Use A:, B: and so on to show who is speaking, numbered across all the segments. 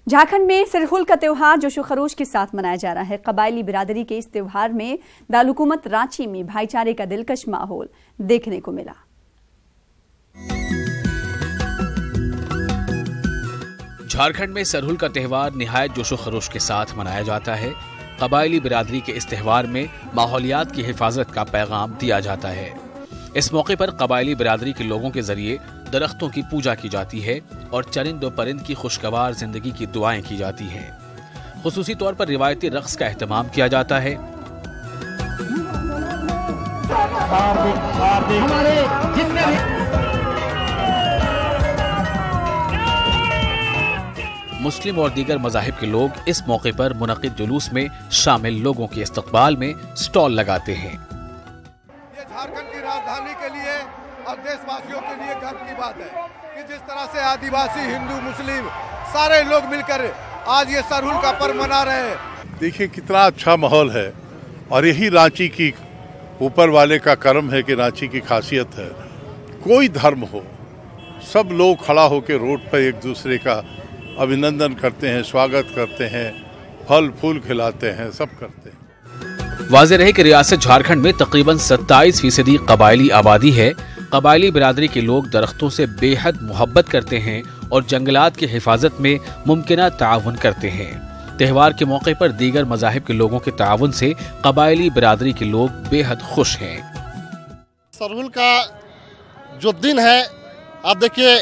A: झारखंड में सरहुल का त्योहार जोशो खरोश के साथ मनाया जा रहा है। कबायली बिरादरी के इस त्योहार में दारुल-हुकूमत रांची में भाईचारे का दिलकश माहौल देखने को मिला।
B: झारखंड में सरहुल का त्योहार निहायत जोशो खरोश के साथ मनाया जाता है। कबायली बिरादरी के इस त्योहार में माहौलियात की हिफाजत का पैगाम दिया जाता है। इस मौके पर कबायली बिरादरी के लोगों के जरिए दरख्तों की पूजा की जाती है और चरिंद व परिंद की खुशगवार जिंदगी की दुआएं की जाती हैं। खुसूसी तौर पर रिवायती रक्स का एहतमाम किया जाता है। मुस्लिम और दीगर मज़ाहिब के लोग इस मौके पर मुनक़िद जुलूस में शामिल लोगों के इस्तक़बाल में स्टॉल लगाते हैं।
C: ये झारखंड की राजधानी के लिए और देशवासियों के लिए गर्व की बात है कि जिस तरह से आदिवासी, हिंदू, मुस्लिम सारे लोग मिलकर आज ये सरहुल का पर्व मना रहे हैं।
D: देखिए कितना अच्छा माहौल है और यही रांची की ऊपर वाले का करम है कि रांची की खासियत है, कोई धर्म हो सब लोग खड़ा होकर रोड पर एक दूसरे का अभिनंदन करते हैं, स्वागत करते हैं, फल फूल खिलाते हैं, सब करते हैं।
B: वाज़ेह रहे कि रियासत झारखंड में तकरीबन 27% कबायली आबादी है। कबायली बिरादरी के लोग दरख्तों से बेहद मोहब्बत करते हैं और जंगलात की हिफाजत में मुमकिना ताउन करते हैं। त्योहार के मौके पर दीगर मज़ाहिब के लोगों के ताउन से कबायली बिरादरी के लोग बेहद खुश हैं।
E: सरहुल का जो दिन है, आप देखिए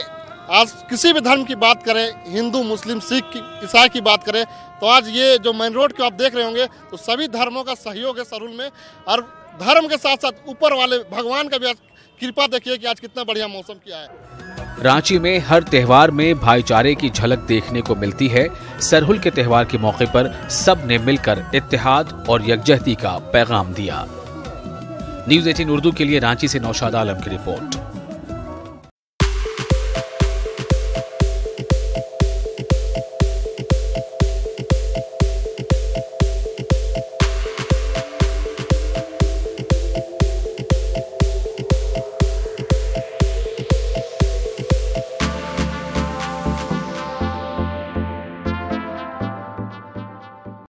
E: आज किसी भी धर्म की बात करें, हिंदू, मुस्लिम, सिख, ईसाई की बात करें, तो आज ये जो मेन रोड को आप देख रहे होंगे तो सभी धर्मों का सहयोग है सरहुल में। और धर्म के साथ साथ ऊपर वाले भगवान का भी कृपा देखिए कि आज कितना बढ़िया मौसम किया है।
B: रांची में हर त्योहार में भाईचारे की झलक देखने को मिलती है। सरहुल के त्योहार के मौके पर सब ने मिलकर इत्तेहाद और यकजहती का पैगाम दिया। न्यूज़ 18 उर्दू के लिए रांची से नौशाद आलम की रिपोर्ट।